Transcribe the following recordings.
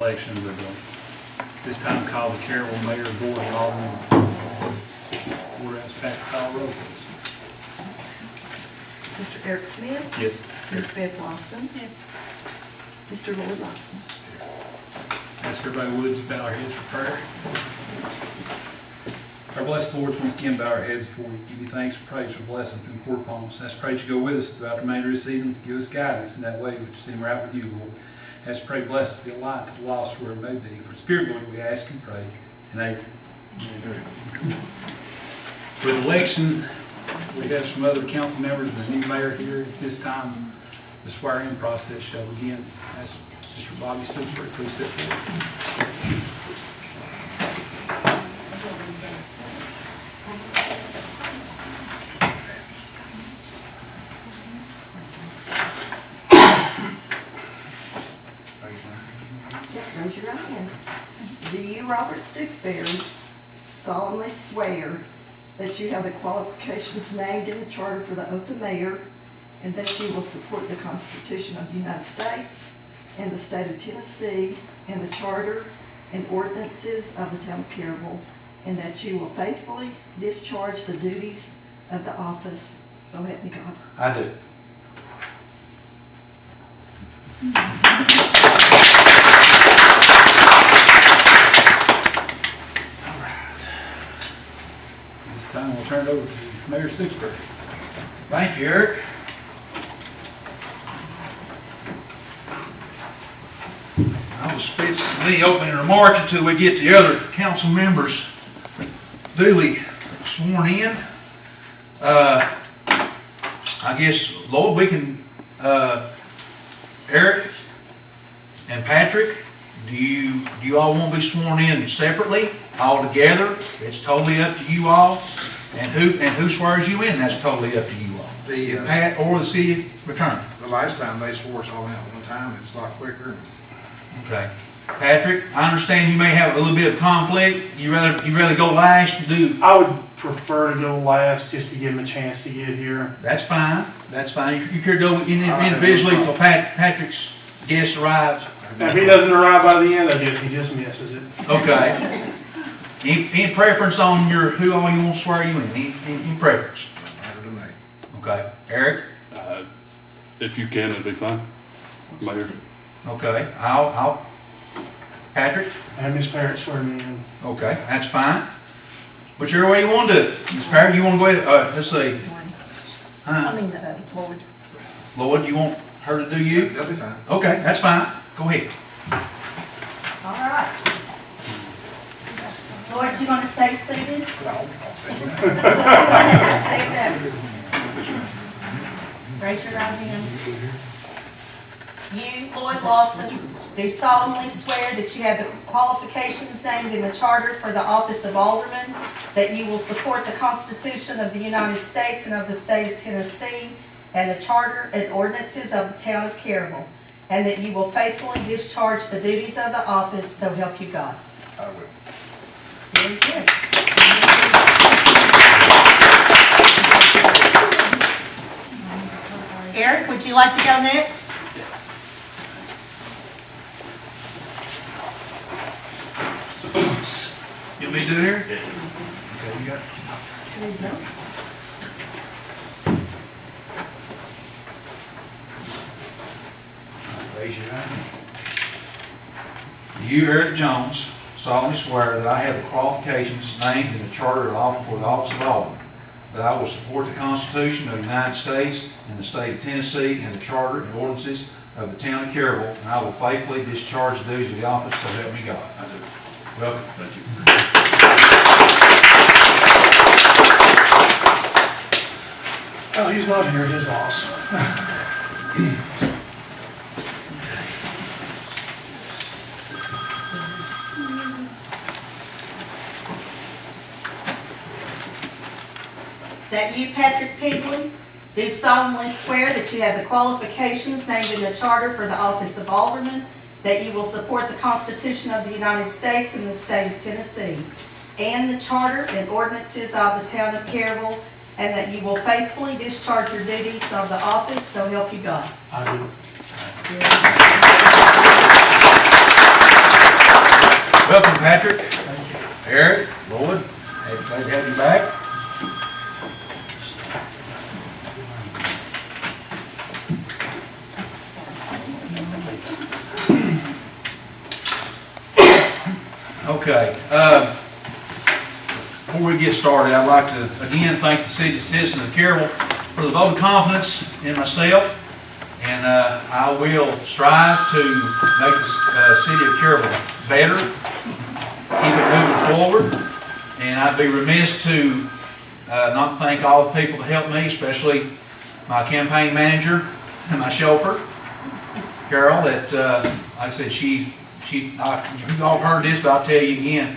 Elections of this time call the Caryville Mayor, Board, and Alderman. Board ask Pat to call roll, please. Mr. Eric Smith? Yes. Ms. Beth Lawson? Yes. Mr. Lloyd Lawson? Ask everybody would to bow our heads for prayer. Our blessed Lord, once again bow our heads before we give you thanks and praise for blessings and pour upon us. I pray that you go with us throughout the remainder of this evening. Give us guidance in that way which seem right with you, Lord. As pray, bless the light to the lost where it may be. For Spirit, Lord, we ask and pray. And amen. With election, we have some other council members and a new mayor here. At this time, the swearing process shall begin. As Mr. Bobby Stooksbury, please step forward. Raise your right hand. Do you, Robert Stooksbury, solemnly swear that you have the qualifications named in the charter for the oath of mayor, and that you will support the Constitution of the United States and the state of Tennessee and the charter and ordinances of the town of Caryville, and that you will faithfully discharge the duties of the office? So help me God. I do. This time we'll turn it over to Mayor Stooksbury. Thank you, Eric. I will speak the opening remarks until we get the other council members duly sworn in. I guess, Lord, we can, Eric and Patrick, do you all want to be sworn in separately, all together? It's totally up to you all. And who swears you in, that's totally up to you all. The Pat or the city attorney. the last time they swore us all in at one time, it's a lot quicker. Okay. Patrick, I understand you may have a little bit of conflict. You rather go last and do. I would prefer to go last just to give him a chance to get here. That's fine. That's fine. You care to go individually until Patrick's guest arrives. Now, if he doesn't arrive by the end, I guess he just misses it. Okay. Any preference on who all you want to swear you in? Any preference? Don't matter to me. Okay. Eric? If you can, it'd be fine, Mayor. Okay. Patrick? Have Miss Parrott swear me in. Okay, that's fine. Whichever way you want to do it. Ms. Parrott, you want to go ahead? Let's see. Lloyd. Lloyd, you want her to do you? That'll be fine. Okay, that's fine. Go ahead. All right. Lord, you want to stay seated? No, I'll stay with Stay there. Raise your right hand. You, Lloyd Lawson, do solemnly swear that you have the qualifications named in the charter for the office of alderman, that you will support the Constitution of the United States and of the state of Tennessee, and the charter and ordinances of the town of Caryville, and that you will faithfully discharge the duties of the office, so help you God. I will. Very good. Eric, would you like to go next? You want me to do it here? Okay, you got it. Raise your right hand. You, Eric Jones, solemnly swear that I have the qualifications named in the charter for the office of alderman, that I will support the Constitution of the United States and the state of Tennessee and the charter and ordinances of the town of Caryville, and I will faithfully discharge the duties of the office, so help me God. I do. Welcome. Thank you. Oh, he's not here. His loss. That you, Patrick Peagley, do solemnly swear that you have the qualifications named in the charter for the office of alderman, that you will support the Constitution of the United States and the state of Tennessee, and the charter and ordinances of the town of Caryville, and that you will faithfully discharge your duties of the office, so help you God. I do. Welcome, Patrick. Eric, Lloyd, glad to have you back. Okay, before we get started, I'd like to again thank the citizens of Caryville for the vote of confidence in myself, and I will strive to make the city of Caryville better, keep it moving forward, and I'd be remiss to not thank all the people that helped me, especially my campaign manager and my chauffeur, Carol, that, like I said, you've all heard this, but I'll tell you again.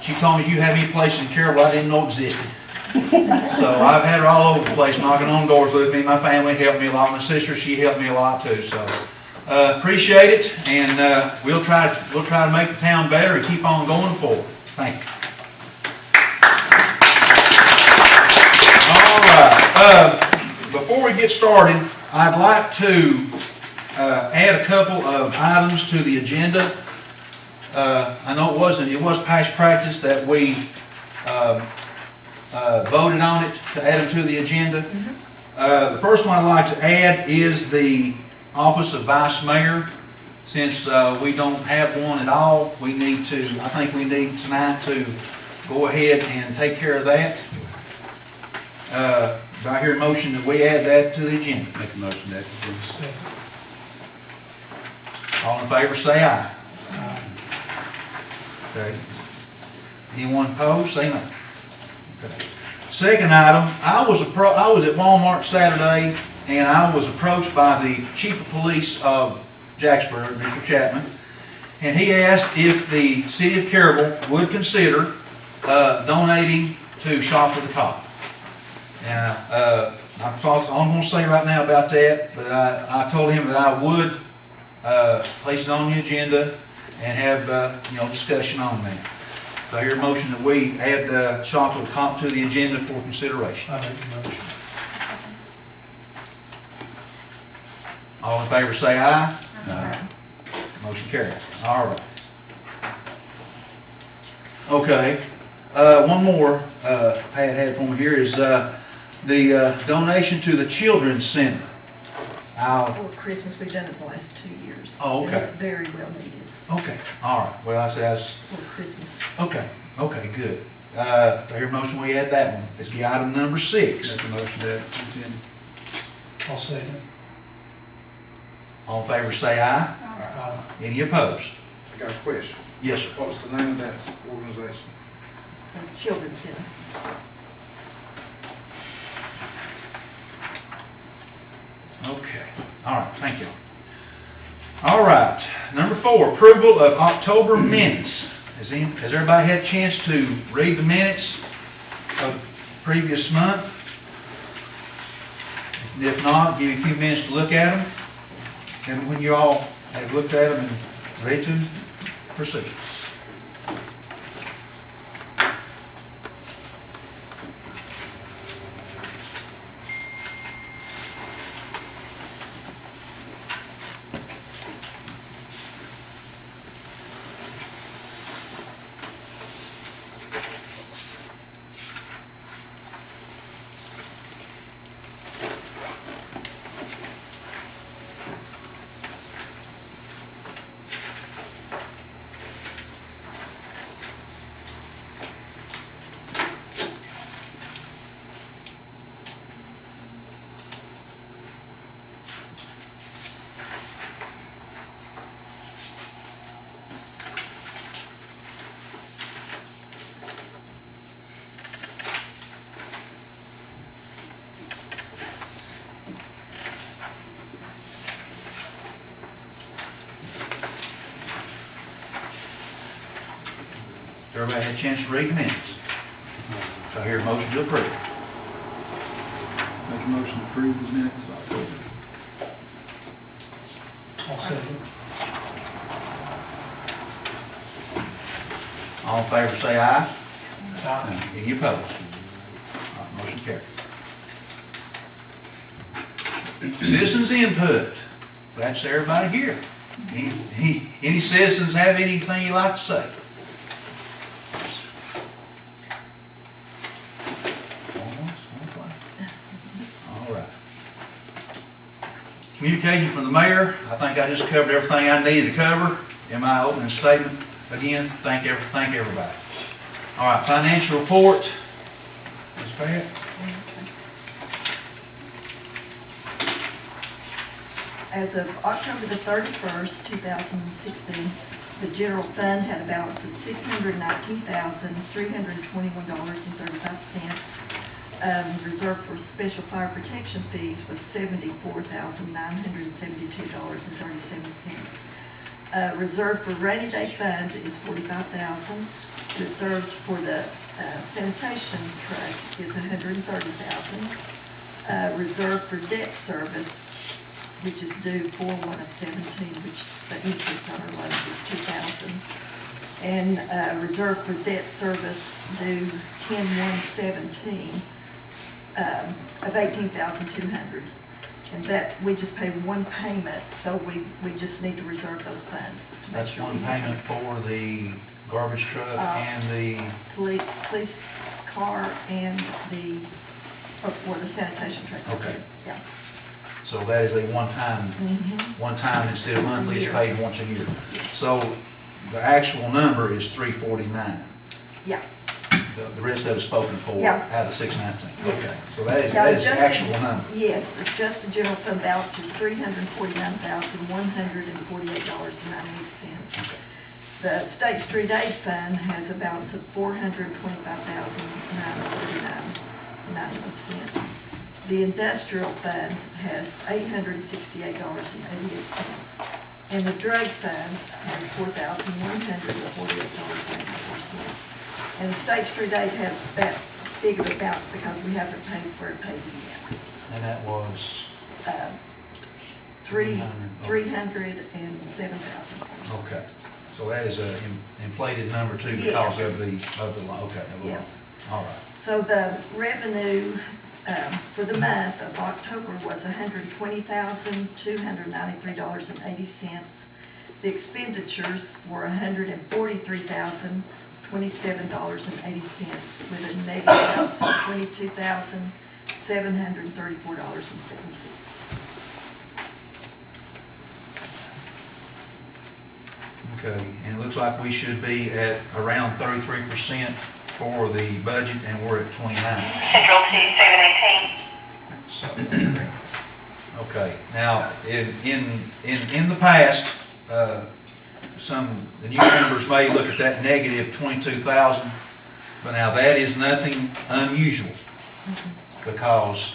She told me, you have any place in Caryville I didn't know existed. So I've had her all over the place, knocking on doors with me. My family helped me a lot. My sister, she helped me a lot too. So appreciate it, and we'll try to make the town better and keep on going forward. Thank you. All right. Before we get started, I'd like to add a couple of items to the agenda. I know it was past practice that we voted on it to add them to the agenda. The first one I'd like to add is the office of vice mayor. Since we don't have one at all, I think we need tonight to go ahead and take care of that. Do I hear a motion that we add that to the agenda? Make a motion that. All in favor, say aye. Okay. Anyone opposed, say no. Okay. Second item, I was at Walmart Saturday, and I was approached by the chief of police of Jacksboro, Mr. Chapman, and he asked if the city of Caryville would consider donating to Shop with a Cop. Now, I'm going to say right now about that, but I told him that I would place it on the agenda and have discussion on that. So I hear a motion that we add Shop with a Cop to the agenda for consideration. I make the motion. All in favor say aye. Motion carries. All right. Okay. One more Pat had for me here is the donation to the Children's Center. For Christmas, we've done it the last 2 years. Oh, okay. And it's very well needed Okay. All right. Well, I said for Christmas. okay. Okay. Good. I hear a motion we add that one. It's the item number 6. Make a motion that. I'll second. All in favor say aye. Any opposed? I got a question. Yes, sir. What was the name of that organization? Children's Center. Okay. All right. Thank you. All right. Number 4, approval of October minutes. Has everybody had a chance to read the minutes of the previous month? If not, give you a few minutes to look at them. And when you all have looked at them and ready to proceed. Everybody had a chance to read the minutes. So I hear a motion to approve. Make a motion to approve the minutes of October. I'll second. All in favor say aye. Aye. Any opposed? All right, motion carried. Citizens input. Glad to see everybody here. Any citizens have anything you'd like to say? Communication from the mayor, I think I just covered everything I needed to cover in my opening statement. Again, thank everybody. All right, financial report. Ms. Pat? As of October the 31st, 2016, the general fund had a balance of $619,321.35. Reserve for special fire protection fees was $74,972.37. Reserve for rainy day fund is $45,000. Reserved for the sanitation truck is $130,000. Reserve for debt service, which is due 4/1/17, which the interest on our loans is $2,000. And reserve for debt service due 10/1/17 of $18,200. And that, we just paid one payment, so we just need to reserve those funds. To make That's sure one we have payment for the garbage truck and the, police car and or the sanitation trucks. Okay. Yeah. so that is a one-time instead of monthly, it's paid once a year. So the actual number is 349. Yeah. The rest of it is spoken for Yeah. out of 619. Yes. Okay, so that is Yeah, the actual number. Yes, the adjusted general fund balance is $349,148.98. Okay. The State Street Aid Fund has a balance of $425,949.91. The Industrial Fund has $868.88. And the Drug Fund has $4,148.84. And the State Street Aid has that big of a balance because we haven't paid for it paid yet. And that was, $307,000. okay. So that is a inflated number too because Yes. of the, okay. Yes. All right. So the revenue for the month of October was $120,293.80. The expenditures were $143,027.80 with a negative balance of $22,734.07. Okay, and it looks like we should be at around 33% for the budget, and we're at 29%. Central Seat 718. So, okay, now, in the past, the new members may look at that negative 22,000, but now that is nothing unusual, because,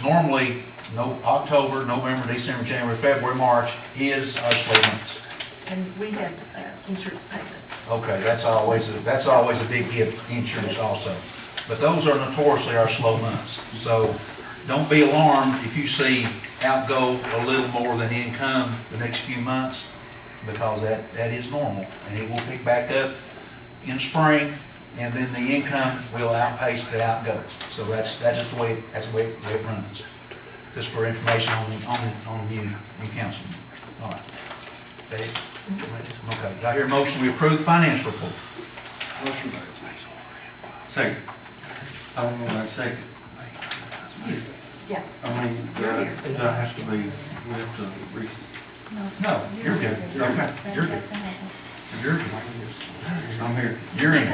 normally, October, November, December, January, February, March is our slow months. And we had insurance payments. Okay, that's always a big hit, insurance also. But those are notoriously our slow months. So don't be alarmed if you see outgo a little more than income the next few months, because that is normal. And it will pick back up in spring, and then the income will outpace the outgo. So that's just the way it runs. Just for information on new councilmen. All right. Dave? Okay, do I hear a motion we approve the financial report? Motion made. Second. I don't know that second. Yeah. I mean, You're here. that has to be, we have to reach. No, you're good. Okay, you're good. You're good. I'm here. You're in.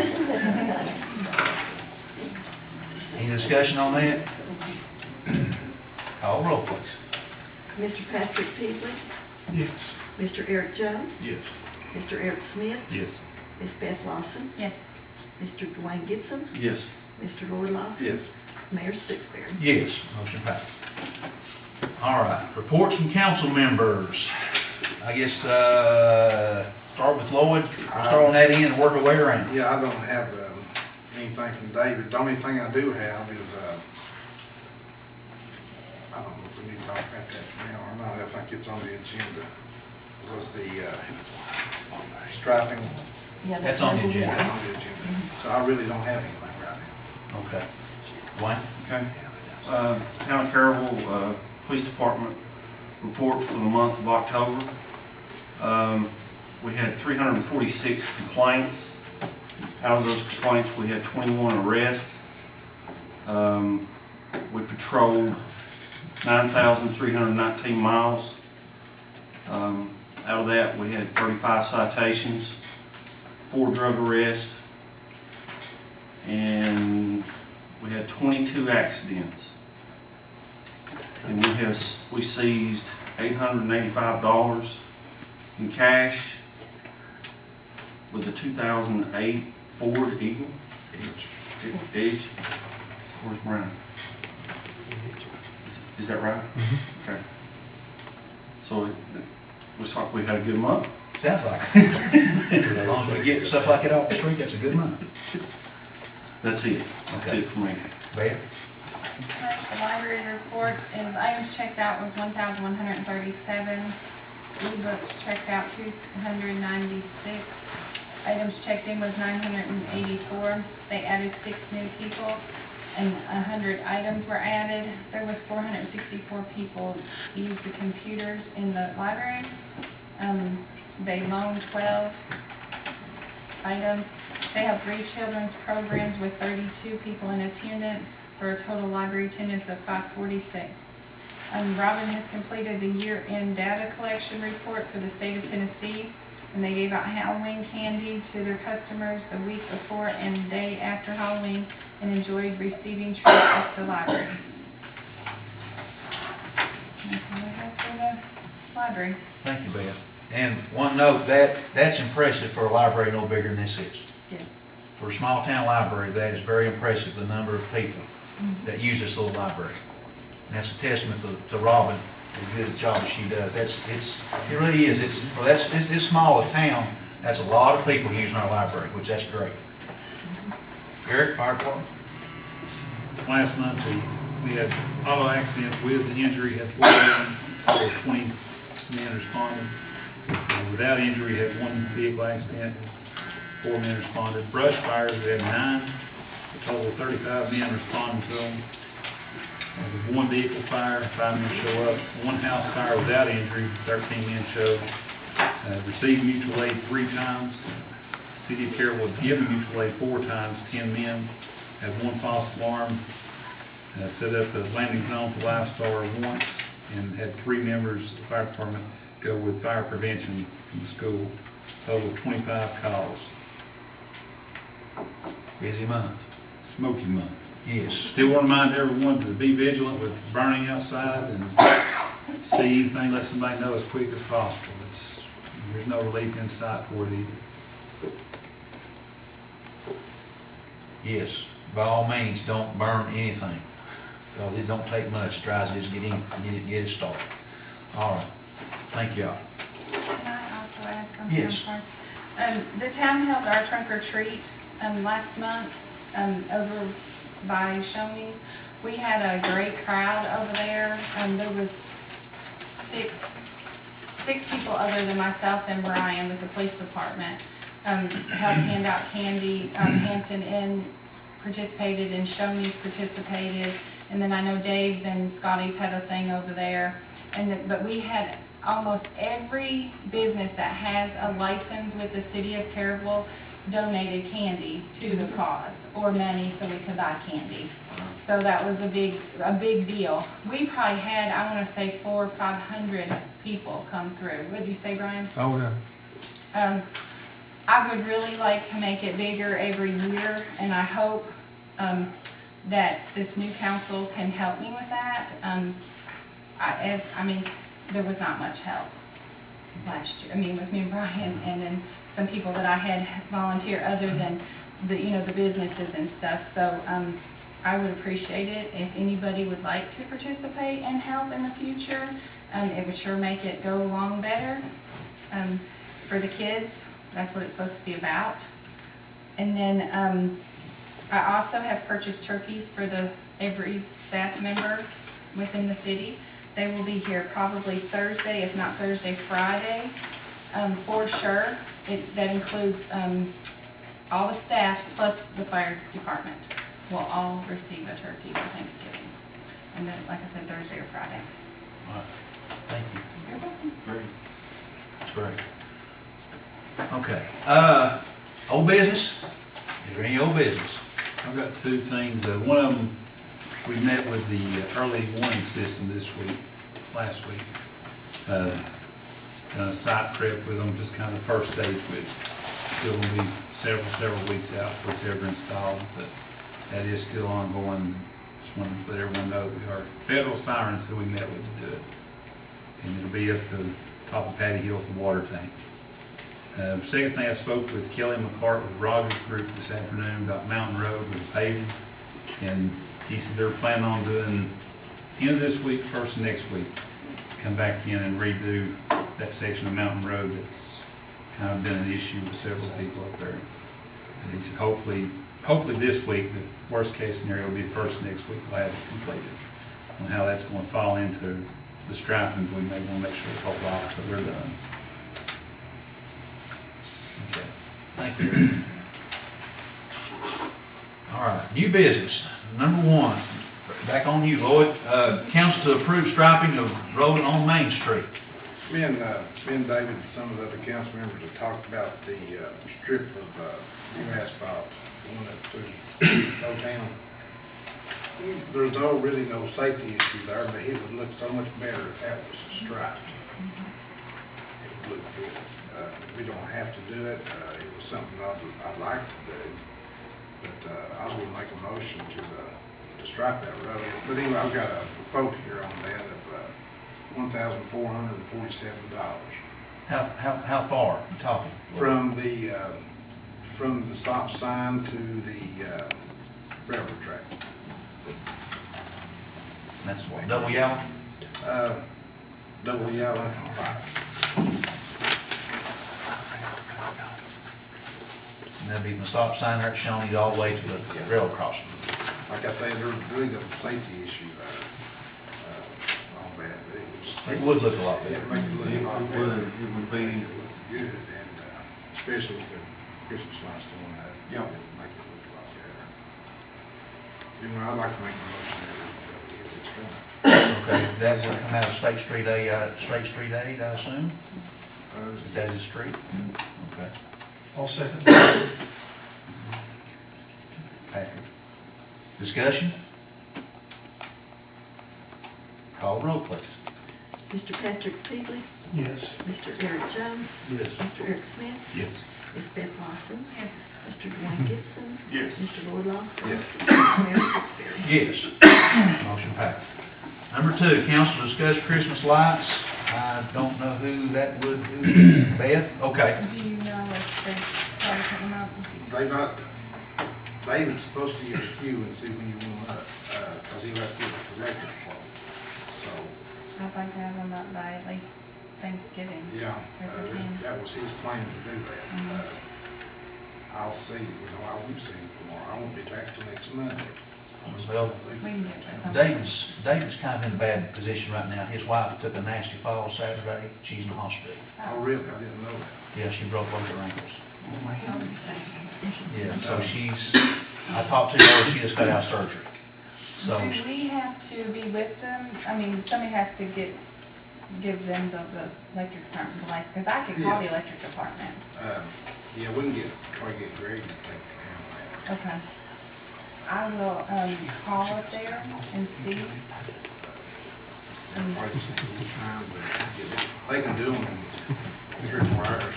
Any discussion on that? Call roll, please. Mr. Patrick Peasley, Yes. Mr. Eric Jones, Yes. Mr. Eric Smith, Yes. Ms. Beth Lawson, Yes. Mr. Dwayne Gibson, Yes. Mr. Lloyd Lawson. Yes. Mayor Stixberry. Yes, motion passed. All right, reports from council members. I guess, start with Lloyd, start on that end and work our way around. Yeah, I don't have anything from David. The only thing I do have is, I don't know if we need to talk about that now or not. I think it's on the agenda. Was the striping. Yeah, That's on the agenda. That's on the agenda. So I really don't have anything right now. Okay. Dwayne? Okay. Town of Caryville, Police Department report for the month of October. We had 346 complaints. Out of those complaints, we had 21 arrests. We patrolled 9,319 miles. Out of that, we had 35 citations, 4 drug arrests, and we had 22 accidents. And we seized $885 in cash with a 2008 Ford Eagle. Edge. Where's Brian? Is that right? Okay. So we had a good month. Sounds like it. As long as we get stuff like it off the street, that's a good month. That's it. That's it for me. Beth? The library report is items checked out was 1,137. E-books checked out 296. Items checked in was 984. They added 6 new people and 100 items were added. There was 464 people use the computers in the library. They loaned 12 items. They have 3 children's programs with 32 people in attendance for a total library attendance of 546. Robin has completed the year-end data collection report for the state of Tennessee, and they gave out Halloween candy to their customers the week before and day after Halloween and enjoyed receiving treats at the library. That's all I have for the library. Thank you, Beth. And one note, that's impressive for a library no bigger than this is. Yes. For a small town library, that is very impressive, the number of people that use this little library. And that's a testament to Robin, the good job that she does. It really is. For this small a town, that's a lot of people using our library, which that's great. Eric, fire department? Last month, we had auto accident with the injury, had 4 men, total of 20 men responded. Without injury, had 1 vehicle accident, 4 men responded. Brush fires, we had 9, a total of 35 men responding to them. With 1 vehicle fire, 5 men show up. 1 house fire without injury, 13 men showed. Received mutual aid 3 times. City of Caryville had given mutual aid 4 times, 10 men. Had 1 false alarm. Set up a landing zone for Live-Star once, and had 3 members of the fire department go with fire prevention from the school. Total of 25 calls. Busy month. Smoky month. Yes. Still want to remind everyone to be vigilant with burning outside, and see anything, let somebody know as quick as possible. There's no relief in sight for it either. Yes. By all means, don't burn anything. Because it don't take much. It tries to just get it started. All right. Thank y'all. Can I also add something? Yes. I'm sorry. The town held our trunk or treat last month over by Shoney's. We had a great crowd over there. There was six people other than myself and Brian with the police department. Helped hand out candy. Hampton Inn participated and Shoney's participated. And then I know Dave's and Scotty's had a thing over there. But we had almost every business that has a license with the city of Caryville donated candy to the cause, or money so we could buy candy. So that was a big deal. We probably had, I want to say 400 or 500 people come through. What did you say, Brian? Oh, yeah. I would really like to make it bigger every year, and I hope that this new council can help me with that. There was not much help last year. It was me and Brian, and then some people that I had volunteer other than the businesses and stuff. So I would appreciate it if anybody would like to participate and help in the future. It would sure make it go along better for the kids. That's what it's supposed to be about. And then I also have purchased turkeys for every staff member within the city. They will be here probably Thursday, if not Thursday, Friday, for sure. That includes all the staff plus the fire department will all receive a turkey for Thanksgiving. And then, like I said, Thursday or Friday. All right. Thank you. You're welcome. Great. That's great. Okay. Old business? Is there any old business? I've got 2 things. One of them, We met with the early warning system this week, last week. Done a site prep with them, just kind of the first stage with it. Still gonna be several weeks out before it's ever installed, but that is still ongoing. Just wanted to let everyone know that we are federal sirens who we met with to do it. And it'll be at the top of Patty Hill at the water tank. Second thing, I spoke with Kelly McCart with Rogers Group this afternoon about Mountain Road with the paving. And he said they're planning on doing end of this week, first of next week, come back in and redo that section of Mountain Road that's kind of been an issue with several people up there. And he said hopefully this week, the worst case scenario will be the first next week, we'll have it completed. On how that's going to fall into the striping, we may want to make sure it's all right till they're done. Okay, thank you. All right, new business, number one, back on you, Lloyd. Council to approve striping of road on Main Street. Me and David and some of the other council members have talked about the strip of new asphalt going up to Old Town. There's really no safety issue there, but it would look so much better if that was striped. It would look good. We don't have to do it. It was something I'd like to do, but I was gonna make a motion to stripe that road. But anyway, I've got a quote here on that of $1,447. How far you talking? From the stop sign to the railroad track. That's what, double yellow? Double yellow pipe. And that'd be the stop sign there at Shawnee all the way to the railroad crossing. Like I said, there's really no safety issue there on that. It would look a lot better. It make it look a lot better. It would be. Good, and especially with the Christmas lights going up. Yeah. It would make it look a lot better. You know, I'd like to make a motion that it's done. Okay, that would come out of State Street aid, I assume? Davis Street? Okay. I'll second. Patrick. Discussion? Call roll, please. Mr. Patrick Teagley, Yes. Mr. Eric Jones. Yes. Mr. Eric Smith, Yes. Ms. Beth Lawson, Yes. Mr. Dwayne Gibson, Yes. Mr. Lloyd Lawson. Yes. Mayor Stixberry. Yes. Motion passed. Number two, council to discuss Christmas lights. I don't know who that would be. Beth? Okay. Do you know if they started putting them up? David's supposed to get a queue and see when you want them up, cause he'll have to get a director's quote. So, I'd like to have them up by at least Thanksgiving. yeah, If we can. that was his plan to do that. Mhm. I'll see, I won't see him tomorrow, I won't be back till next Monday. Well, We can get it. David's kind of in a bad position right now. His wife took a nasty fall Saturday. She's in the hospital. Oh, really? I didn't know that. Yeah, she broke both her ankles. Yeah, so I talked to her, she just got out of surgery. So, Do we have to be with them? I mean, somebody has to give them the electric department the license, because I could call the Yes. electric department. Yeah, we can try to get Greg to take the camera. Okay. I will, call up there and see. Probably just take a little time, but they can do them in 3 or 4 hours.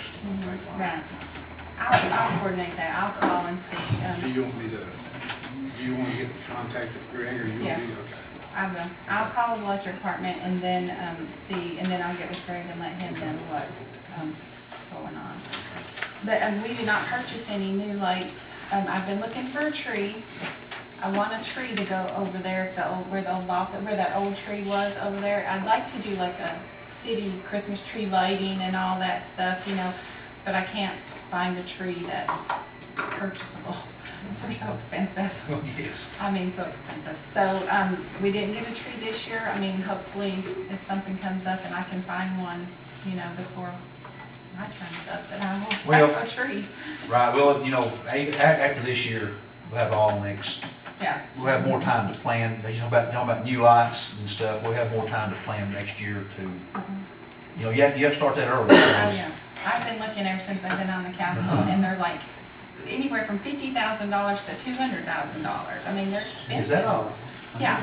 Right. I'll coordinate that. I'll call and see. Do you want me to, do you want to get in contact with Greg, or you Yeah. want me to? Okay. I will. I'll call the electric department and then, see, and then I'll get with Greg and let him know what's, going on. But, we did not purchase any new lights. I've been looking for a tree. I want a tree to go over there, where that old tree was over there. I'd like to do like a city Christmas tree lighting and all that stuff, but I can't find a tree that's purchasable. They're so expensive. oh, yes. I mean, so expensive. So, we didn't get a tree this year. I mean, hopefully if something comes up and I can find one, before my time's up, that I will Well- have a tree. Right, well, after this year, we'll have all next, Yeah. we'll have more time to plan, about new lights and stuff, we'll have more time to plan next year to, you have to start that early. Oh, yeah. I've been looking ever since I've been on the council, and they're like anywhere from $50,000 to $200,000. I mean, they're expensive. Is that all? Yeah.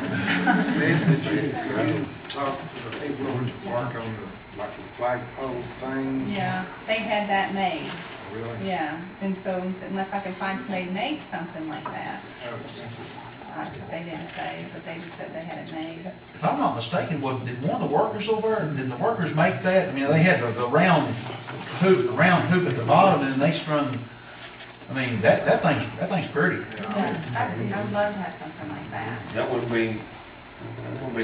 Did you talk to the people who work on the, like the flagpole thing? Yeah, they had that made, Really? yeah, and so unless I can find somebody to make something like that, How expensive? they didn't say, but they just said they had it made. If I'm not mistaken, did one of the workers over there, did the workers make that? I mean, they had the round hoop at the bottom, and they strung, I mean, that thing's pretty. Yeah, I would love to have something like that. That wouldn't be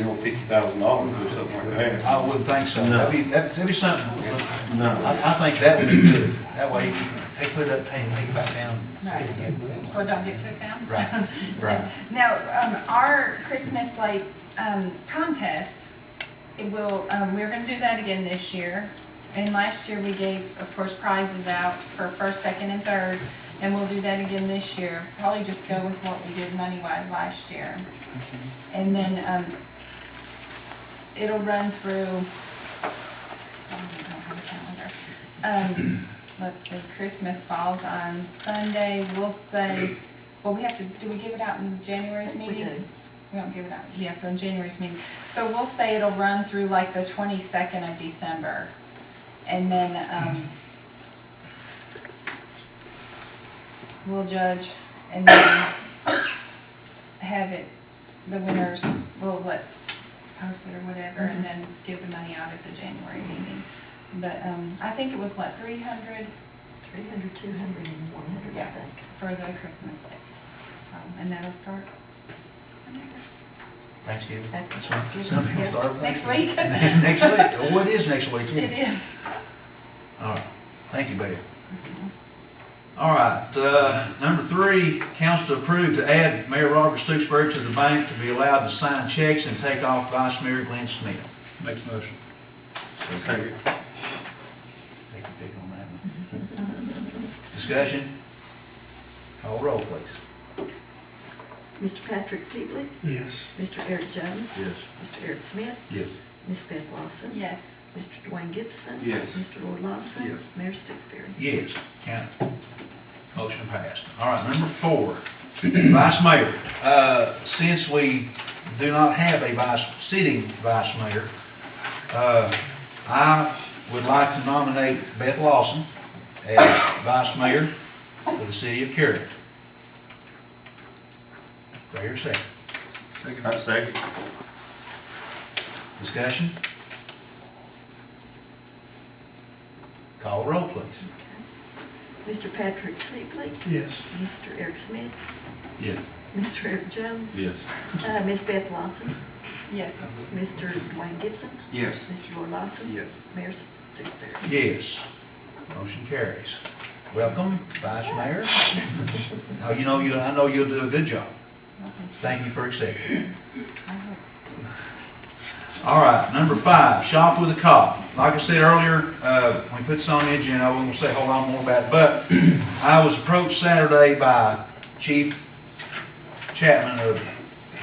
no $50,000 or something like that. I wouldn't think so. No. That'd be something. No. I think that would be good. That way, they put it up, and take it back down. Right. So it don't get took down? Right, right. Now, our Christmas lights, contest, it will, we're gonna do that again this year. And last year we gave, of course, prizes out for first, second, and third, and we'll do that again this year. Probably just go with what we did money-wise last year. And then, it'll run through, I don't have a calendar. Let's see, Christmas falls on Sunday, we'll say, well, we have to, do we give it out in January's We meeting? do. We don't give it out, yeah, so in January's meeting. So we'll say it'll run through like the 22nd of December. And then, we'll judge and then have it, the winners, we'll post it or whatever, and then give the money out at the January meeting. But, I think it was what, 300? 300, 200, and 100, I Yeah. think. For the Christmas lights. So, and that'll start Thanksgiving. After Some Thanksgiving, people yeah. start with next Thanksgiving. week. Next week. Oh, it is next week, isn't It it? is. All right. Thank you, Betty. All right, number 3, council to approve to add Mayor Robert Stooksburg to the bank to be allowed to sign checks and take off Vice Mayor Glenn Smith. Make the motion. Okay. Take a pick on that one. Discussion? Call roll, please. Mr. Patrick Teagley, Yes. Mr. Eric Jones. Yes. Mr. Eric Smith, Yes. Ms. Beth Lawson. Yes. Mr. Dwayne Gibson. Yes. Mr. Lloyd Lawson. Yes. Mayor Stooksbury. Yes, count it. Motion passed. All right, number 4, Vice Mayor. Since we do not have a sitting Vice Mayor, I would like to nominate Beth Lawson as Vice Mayor for the city of Caryville. Do I hear a second? Second. I second. Discussion? Call roll, please. Mr. Patrick Teagley, Yes. Mr. Eric Smith, Yes. Mr. Eric Jones. Yes. Ms. Beth Lawson, Yes. Mr. Dwayne Gibson, Yes. Mr. Lloyd Lawson. Yes. Mayor Stooksbury. Yes. Motion carries. Welcome, Vice Mayor. Now, I know you'll do a good job. Thank you for accepting. All right, number 5, shop with a cop. Like I said earlier, when we put this on the agenda, I wasn't going to say a whole lot more about it, but I was approached Saturday by Chief Chapman of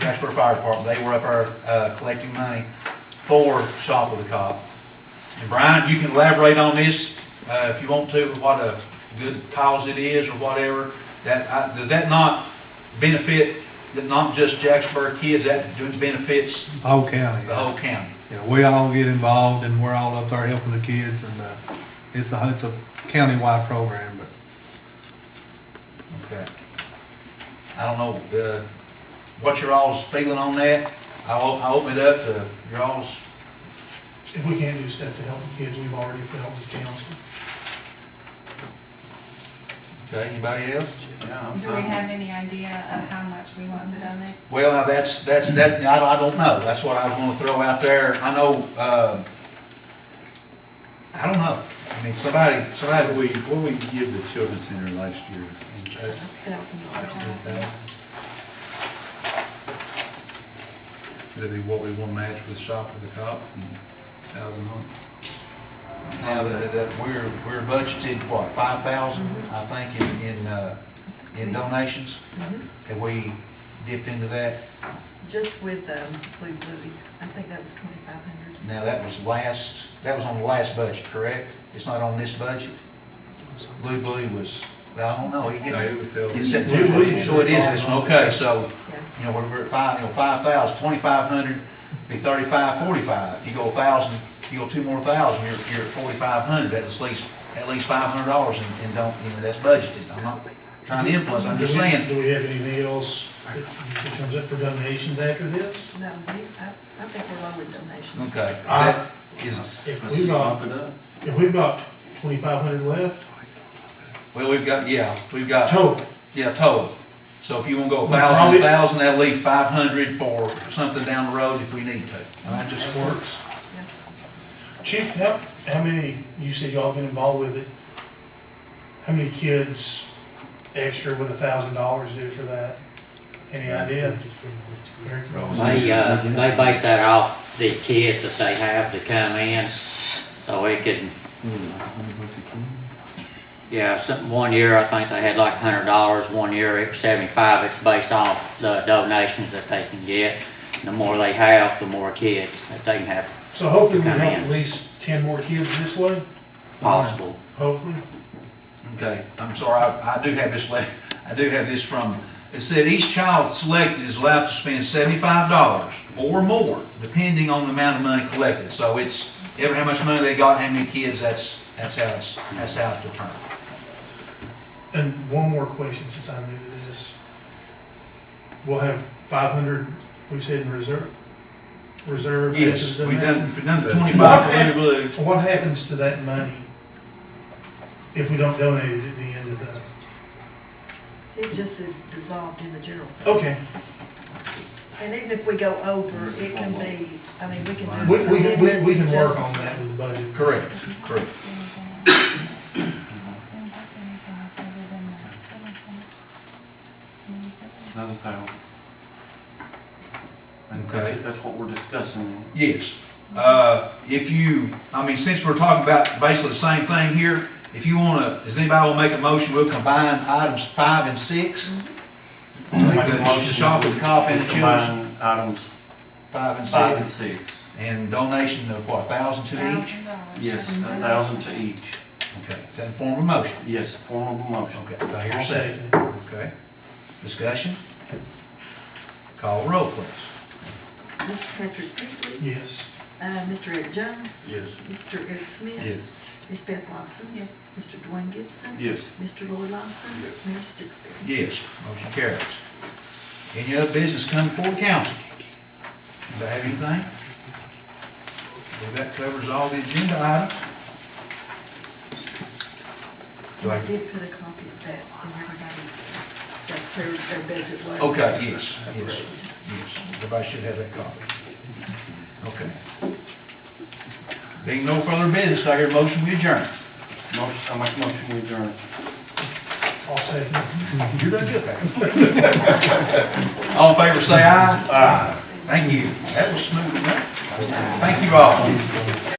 Jasper Fire Department. They were up there collecting money for shop with a cop. And Brian, you can elaborate on this if you want to, what a good cause it is or whatever. Does that not benefit not just Jacksburg kids, that benefits The whole county. the whole county? Yeah, we all get involved and we're all up there helping the kids and it's a county-wide program, but Okay. I don't know, what your all's feeling on that? I'll open it up to your all's. If we can't do stuff to help the kids, we've already felt with council. Okay, anybody else? Do we have any idea of how much we want to donate? Well, now that, I don't know. That's what I was gonna throw out there. I know, I don't know. I mean, somebody, What we give the children's center last year? That's $1,000. It'll be what we want to match with shop with the cop, $1,000 on. now that we're budgeted, what, 5,000, I think, in donations? Have we dipped into that? Just with Blue Bluey, I think that was 2,500. Now, that was on the last budget, correct? It's not on this budget? Blue was Well, I don't know, Yeah, it would tell. it's at, so it is this one, okay, so, you know, we're at 5,000, 2,500, be 35, 45. You go 1,000, you go 2 more thousand, you're at 4,500, that's at least $500 and don't, you know, that's budgeted. I'm not trying to influence, I'm just saying. Do we have anything else that comes up for donations after this? No, I think we're low with donations. Okay, If we've got 2,500 left, well, we've got, total, total. So if you wanna go Well, probably- 1,000, that'll leave 500 for something down the road if we need to. that just works. Chief, how many, you said y'all been involved with it, how many kids extra with $1,000 do for that? Any idea? They base that off the kids that they have to come in, so it could, yeah, one year I think they had like $100, one year it was 75, it's based off the donations that they can get. The more they have, the more kids that they can have So hopefully we come have in. at least 10 more kids this way, possible. hopefully. Okay, I'm sorry, I do have this from, it said each child selected is allowed to spend $75 or more, depending on the amount of money collected. So it's, how much money they got, how many kids, that's how it's determined. And one more question since I'm new to this. We'll have 500, we said in reserve? Yes, we've done the What 25 for Lily Blue. What happens to that money if we don't donate it at the end of the? It just is dissolved in the general fund. Okay, And even if we go over, it can be, I mean, we can do. we can amendments, work on that with the budget. Correct. Another $1,000. And Okay. that's what we're discussing. Yes. Since we're talking about basically the same thing here, if you wanna, does anybody wanna make a motion, we'll combine items 5 and 6? Make a The motion shop with the cop and the children's, combine items 5 and 5 and 6, 6. and donation of what, 1,000 to each? Yes, 1,000 to each. Okay, is that in form of a motion? Yes, form of a motion. Okay, do I hear a I'll second? second it. Okay. Discussion? Call the roll, please. Mr. Patrick Pinkley, Yes. Mr. Eric Jones. Yes. Mr. Eric Smith. Yes. Ms. Beth Lawson. Yes. Mr. Dwayne Gibson. Yes. Mr. Lloyd Lawson. Yes. Mayor Stixberry. Yes, motion carries. Any other business coming before the council? Do I have anything? I believe that covers all the agenda items. Do I I? did put a copy of that in everybody's stuff, their budget was. Okay, yes. Everybody should have that copy. Okay. Being no further business, I hear a motion we adjourn. I make a motion we adjourn. I'll second it. You're doing good, Pat. All in favor, say aye. Aye. Thank you. That was smooth enough. Thank you all.